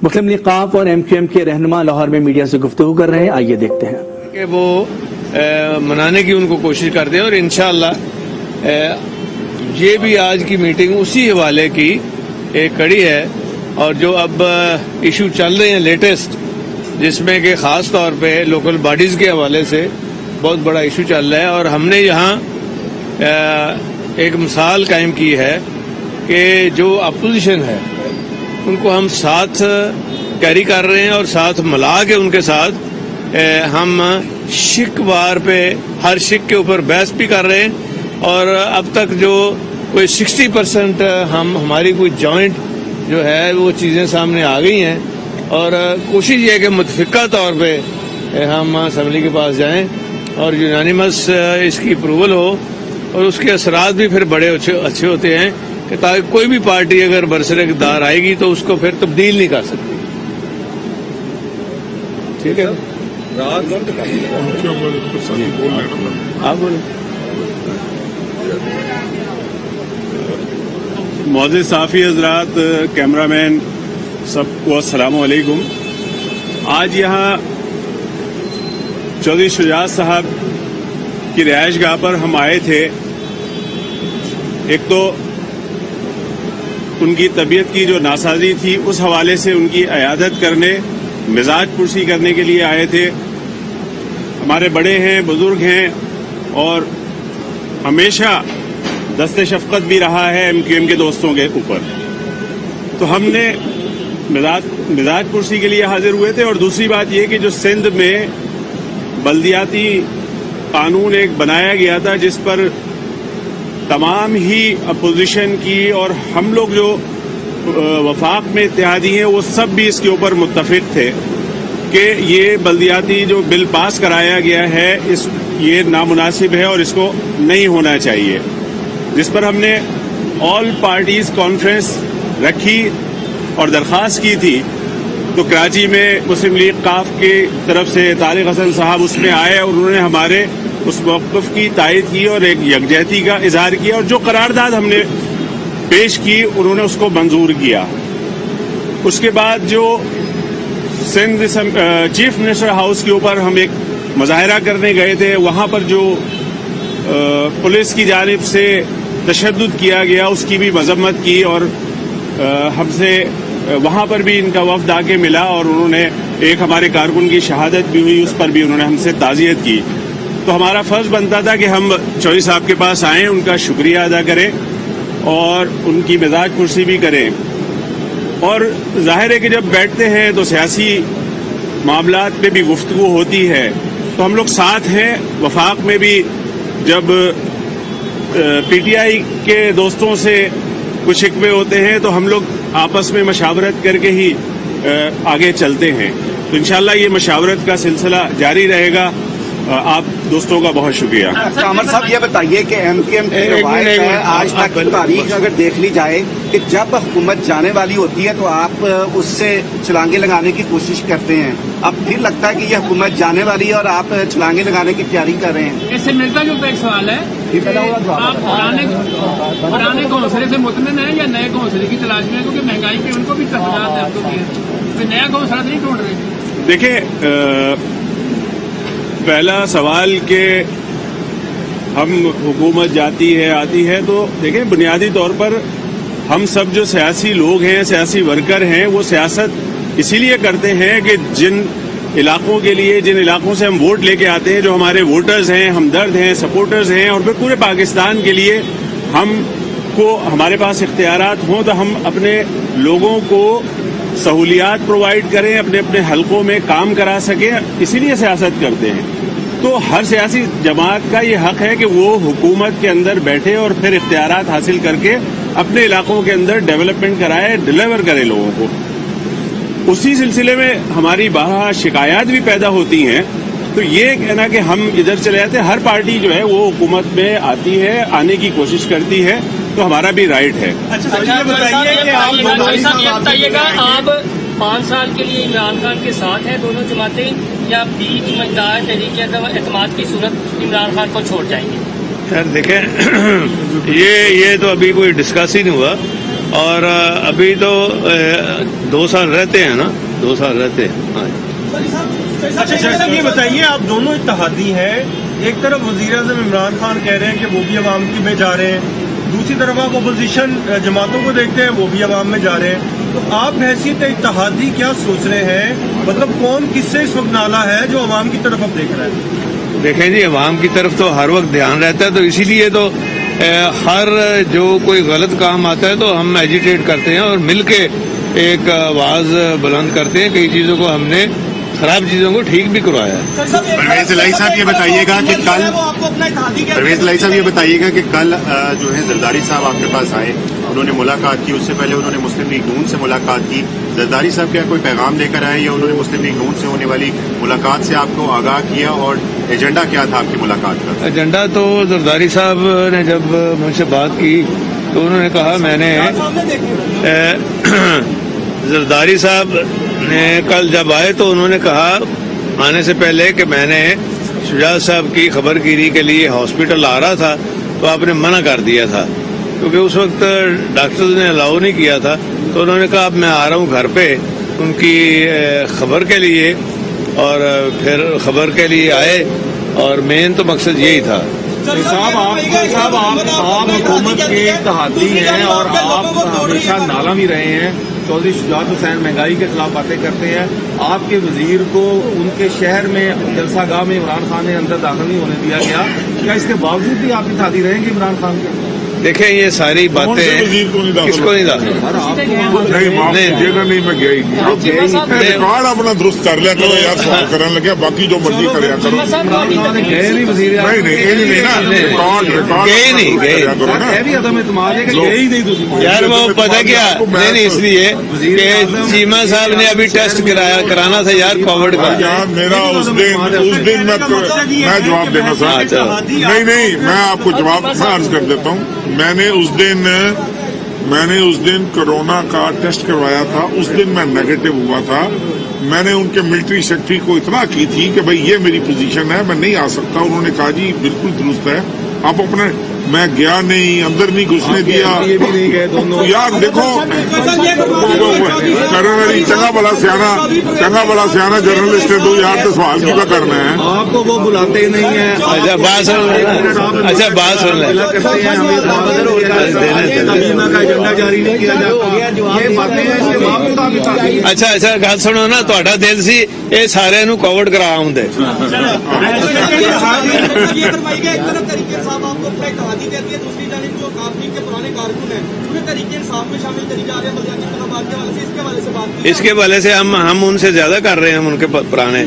مسلم league قاف اور M Q M کے رہنما لاہور میں میڈیا سے گفتگو کر رہے ہیں، آئیے دیکھتے ہیں کہ وہ منانے کی ان کو کوشش کرتے ہیں اور انشاءاللہ یہ بھی آج کی میٹنگ اسی حوالے کی ایک کڑی ہے۔ اور جو اب ایشو چل رہے ہیں لیٹسٹ، جس میں کہ خاص طور پہ لوکل باڈیز کے حوالے سے بہت بڑا ایشو چل رہا ہے، اور ہم نے یہاں ایک مثال قائم کی ہے کہ جو اپوزیشن ہے ان کو ہم ساتھ کیری کر رہے ہیں اور ساتھ ملا کے ان کے ساتھ ہم شک وار پہ ہر شک کے اوپر بحث بھی کر رہے ہیں، اور اب تک جو کوئی 60% ہماری کوئی جوائنٹ جو ہے وہ چیزیں سامنے آ گئی ہیں، اور کوشش یہ ہے کہ متفقہ طور پہ ہم اسمبلی کے پاس جائیں اور یونانیمس اس کی اپروول ہو، اور اس کے اثرات بھی پھر بڑے اچھے ہوتے ہیں کہ تاکہ کوئی بھی پارٹی اگر برسر اقتدار آئے گی تو اس کو پھر تبدیل نہیں کر سکتی۔ ٹھیک ہے، آپ بولیں۔ معزز صحافی حضرات، کیمرہ مین، سب کو السلام علیکم۔ آج یہاں چودھری شجاعت صاحب کی رہائش گاہ پر ہم آئے تھے۔ ایک تو ان کی طبیعت کی جو ناسازی تھی اس حوالے سے ان کی عیادت کرنے، مزاج پرسی کرنے کے لیے آئے تھے۔ ہمارے بڑے ہیں، بزرگ ہیں، اور ہمیشہ دست شفقت بھی رہا ہے ایم کیو ایم کے دوستوں کے اوپر، تو ہم نے مزاج پرسی کے لیے حاضر ہوئے تھے۔ اور دوسری بات یہ کہ جو سندھ میں بلدیاتی قانون ایک بنایا گیا تھا جس پر تمام ہی اپوزیشن کی اور ہم لوگ جو وفاق میں اتحادی ہیں وہ سب بھی اس کے اوپر متفق تھے کہ یہ بلدیاتی جو بل پاس کرایا گیا ہے یہ نامناسب ہے اور اس کو نہیں ہونا چاہیے، جس پر ہم نے آل پارٹیز کانفرنس رکھی اور درخواست کی تھی۔ تو کراچی میں مسلم لیگ قاف کی طرف سے طارق حسن صاحب اس میں آئے اور انہوں نے ہمارے اس موقف کی تائید کی اور ایک یکجہتی کا اظہار کیا، اور جو قرارداد ہم نے پیش کی انہوں نے اس کو منظور کیا۔ اس کے بعد جو سندھ چیف منسٹر ہاؤس کے اوپر ہم ایک مظاہرہ کرنے گئے تھے، وہاں پر جو پولیس کی جانب سے تشدد کیا گیا اس کی بھی مذمت کی، اور ہم سے وہاں پر بھی ان کا وفد آ کے ملا اور انہوں نے ایک ہمارے کارکن کی شہادت بھی ہوئی، اس پر بھی انہوں نے ہم سے تعزیت کی۔ تو ہمارا فرض بنتا تھا کہ ہم چودھری صاحب کے پاس آئیں، ان کا شکریہ ادا کریں اور ان کی مزاج پرسی بھی کریں۔ اور ظاہر ہے کہ جب بیٹھتے ہیں تو سیاسی معاملات پہ بھی گفتگو ہوتی ہے، تو ہم لوگ ساتھ ہیں۔ وفاق میں بھی جب پی ٹی آئی کے دوستوں سے کچھ شکوے ہوتے ہیں تو ہم لوگ آپس میں مشاورت کر کے ہی آگے چلتے ہیں۔ تو انشاءاللہ یہ مشاورت کا سلسلہ جاری رہے گا۔ آپ دوستوں کا بہت شکریہ۔ عامر صاحب یہ بتائیے کہ ایم کیو ایم کی روایت ہے، آج تک کی تاریخ اگر دیکھ لی جائے کہ جب حکومت جانے والی ہوتی ہے تو آپ اس سے چھلانگے لگانے کی کوشش کرتے ہیں، اب پھر لگتا ہے کہ یہ حکومت جانے والی ہے اور آپ چھلانگے لگانے کی تیاری کر رہے ہیں۔ اس سے ملتا جو ایک سوال ہے، آپ پرانے گھونسلے سے مطمئن ہیں یا نئے گھونسلے کی تلاش میں ہیں؟ کیونکہ مہنگائی کے ان کو بھی تفصیلات ہے، آپ کو بھی نیا گھونسلہ نہیں ڈھونڈ رہے؟ دیکھیں، پہلا سوال کہ ہم حکومت جاتی ہے آتی ہے، تو دیکھیں بنیادی طور پر ہم سب جو سیاسی لوگ ہیں، سیاسی ورکر ہیں، وہ سیاست اسی لیے کرتے ہیں کہ جن علاقوں کے لیے، جن علاقوں سے ہم ووٹ لے کے آتے ہیں، جو ہمارے ووٹرز ہیں، ہمدرد ہیں، سپورٹرز ہیں، اور پھر پورے پاکستان کے لیے ہمارے پاس اختیارات ہوں تو ہم اپنے لوگوں کو سہولیات پرووائڈ کریں، اپنے اپنے حلقوں میں کام کرا سکیں، اسی لیے سیاست کرتے ہیں۔ تو ہر سیاسی جماعت کا یہ حق ہے کہ وہ حکومت کے اندر بیٹھے اور پھر اختیارات حاصل کر کے اپنے علاقوں کے اندر ڈیولپمنٹ کرائے، ڈیلیور کرے لوگوں کو۔ اسی سلسلے میں ہماری بہت شکایات بھی پیدا ہوتی ہیں، تو یہ کہنا کہ ہم ادھر چلے جاتے ہیں، ہر پارٹی جو ہے وہ حکومت میں آتی ہے، آنے کی کوشش کرتی ہے، تو ہمارا بھی رائٹ ہے۔ بتائیے گا، آپ 5 سال کے لیے عمران خان کے ساتھ ہیں دونوں جماعتیں، یا بیچ مقدار تحریک اعتماد کی صورت عمران خان کو چھوڑ جائیں گے؟ خیر دیکھیں، یہ تو ابھی کوئی ڈسکس ہی نہیں ہوا، اور ابھی تو 2 سال رہتے ہیں نا، 2 سال رہتے ہیں. ہاں اچھا شیخ صاحب یہ بتائیے، آپ دونوں اتحادی ہیں، ایک طرف وزیر اعظم عمران خان کہہ رہے ہیں کہ وہ بھی عوام کی میں جا رہے ہیں، دوسری طرف آپ اپوزیشن جماعتوں کو دیکھتے ہیں وہ بھی عوام میں جا رہے ہیں، تو آپ حیثیت اتحادی کیا سوچ رہے ہیں؟ مطلب کون کس سے اس وقت نالا ہے جو عوام کی طرف اب دیکھ رہا ہے؟ دیکھیں جی، عوام کی طرف تو ہر وقت دھیان رہتا ہے، تو اسی لیے تو ہر جو کوئی غلط کام آتا ہے تو ہم ایجیٹیٹ کرتے ہیں اور مل کے ایک آواز بلند کرتے ہیں. کئی چیزوں کو ہم نے، خراب چیزوں کو ٹھیک بھی کروایا ہے. پرویز الہی صاحب یہ بتائیے گا کہ کل جو ہے زرداری صاحب آپ کے پاس آئے، انہوں نے ملاقات کی، اس سے پہلے انہوں نے مسلم لیگ نون سے ملاقات کی. زرداری صاحب کیا کوئی پیغام لے کر آئے یا انہوں نے مسلم لیگ نون سے ہونے والی ملاقات سے آپ کو آگاہ کیا، اور ایجنڈا کیا تھا آپ کی ملاقات کا؟ ایجنڈا تو زرداری صاحب نے جب مجھ سے بات کی تو انہوں نے کہا، میں نے زرداری صاحب نے کل جب آئے تو انہوں نے کہا آنے سے پہلے کہ میں نے شجاعت صاحب کی خبر گیری کے لیے ہاسپٹل آ رہا تھا تو آپ نے منع کر دیا تھا، کیونکہ اس وقت ڈاکٹرز نے الاؤ نہیں کیا تھا. تو انہوں نے کہا اب میں آ رہا ہوں گھر پہ ان کی خبر کے لیے، اور پھر خبر کے لیے آئے، اور مین تو مقصد یہی تھا. صاحب آپ حکومت کے اتحادی ہیں اور آپ ہمیشہ نالا بھی رہے ہیں. چودھری شجاعت حسین مہنگائی کے خلاف باتیں کرتے ہیں، آپ کے وزیر کو ان کے شہر میں جلسہ گاہ میں عمران خان نے اندر داخل نہیں ہونے دیا گیا، کیا اس کے باوجود بھی آپ اتحادی رہیں گے عمران خان کے؟ دیکھیں یہ ساری باتیں کس کو نہیں داخل؟ نہیں، میں گیا ہی نہیں. ریکارڈ اپنا درست کر لیا کرو یار، سوال کرنے لگا، باقی جو مرضی کریا کرو. گئے نہیں وزیر یار، وہ پتہ کیا نہیں، اس لیے کہ چیمہ صاحب نے ابھی ٹیسٹ کرانا تھا یار کووڈ کا. یار میرا اس دن میں جواب دینا چاہتا نہیں، میں آپ کو جواب میں عرض کر دیتا ہوں. میں نے اس دن کرونا کا ٹیسٹ کروایا تھا، اس دن میں نیگیٹو ہوا تھا. میں نے ان کے ملٹری سیکٹری کو اطلاع کی تھی کہ بھئی یہ میری پوزیشن ہے، میں نہیں آ سکتا. انہوں نے کہا جی بالکل درست ہے، آپ اپنے، میں گیا نہیں، اندر نہیں گھسنے دیا. یار دیکھو چنگا بلا سیانا جرنلسٹ ہے تو یار تو سوال کی کرنا ہے. آپ کو وہ بلاتے نہیں ہیں. اچھا بات سن لیں. ایجنڈا جاری نہیں کیا جاتا. اچھا گل سنو نا، تہاڈا دل سی یہ سارے نو کووڈ کرا ہوندے. دوسری جانب جو آپ کے پرانے کارکن ہیں انہیں تحریک انصاف میں شامل کری جا رہے ہیں بلدیاتی انتخابات کے حوالے سے، اس کے حوالے سے بات کی. اس کے حوالے سے ہم ان سے زیادہ کر رہے ہیں، ان کے پرانے.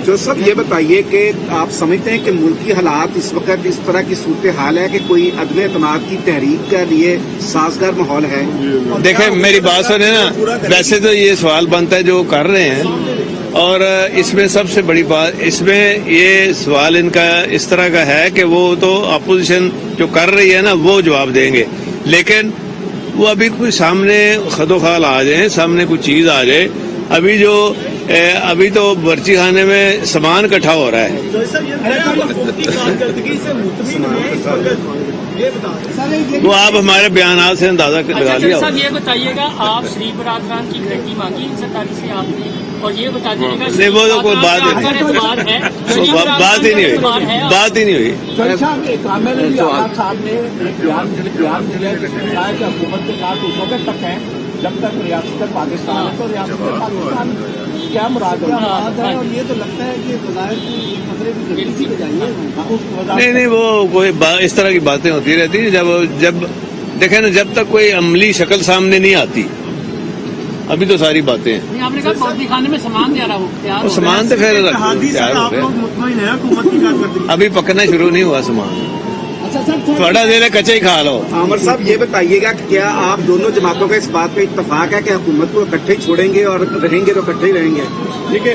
جو سب یہ بتائیے کہ آپ سمجھتے ہیں کہ ملکی حالات اس وقت اس طرح کی صورتحال ہے کہ کوئی عدم اعتماد کی تحریک کے لیے سازگار ماحول ہے؟ دیکھیں میری بات سنیں نا، ویسے تو یہ سوال بنتا ہے جو کر رہے ہیں، اور اس میں سب سے بڑی بات، اس میں یہ سوال ان کا اس طرح کا ہے کہ وہ تو اپوزیشن جو کر رہی ہے نا وہ جواب دیں گے، لیکن وہ ابھی کوئی سامنے خد و خال آ جائیں، سامنے کوئی چیز آ جائے. ابھی تو برچی خانے میں سامان اکٹھا ہو رہا ہے. وہ آپ ہمارے بیانات سے اندازہ لگا لیا. صاحب یہ بتائیے گا، آپ شریف برادران کی گارنٹی مانگی ان سرکاری سے آپ نے، اور یہ بتا دیجیے گا نہیں وہ تو کوئی بات ہی نہیں ہوئی. بات ہی نہیں ہوئی. کامل صاحب نے بیان دیا کہ حکومت کے ساتھ اس وقت تک ہے جب تک ریاست پاکستان ہے، تو ریاست پاکستان کیا مراد ہے؟ اور یہ تو لگتا ہے کہ نہیں وہ کوئی اس طرح کی باتیں ہوتی رہتی ہیں. جب دیکھیں نا، جب تک کوئی عملی شکل سامنے نہیں آتی، ابھی تو ساری باتیں ہیں. آپ نے کہا فوجی خانے میں سامان جا رہا ہو، سامان تو پھر تیار ہو گیا، ابھی پکنا شروع نہیں ہوا سامان. تھوڑا دیر کچا ہی کھا لو. عامر صاحب یہ بتائیے گا کہ کیا آپ دونوں جماعتوں کا اس بات پہ اتفاق ہے کہ حکومت کو اکٹھے چھوڑیں گے اور رہیں گے تو اکٹھے ہی رہیں گے؟ دیکھیے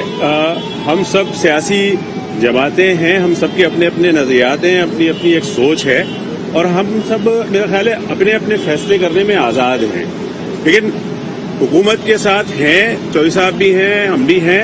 ہم سب سیاسی جماعتیں ہیں، ہم سب کے اپنے اپنے نظریات ہیں، اپنی اپنی ایک سوچ ہے، اور ہم سب میرا خیال ہے اپنے اپنے فیصلے کرنے میں آزاد ہیں. لیکن حکومت کے ساتھ ہیں، چودھری صاحب بھی ہیں، ہم بھی ہیں،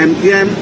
MQM,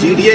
GDA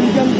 MQM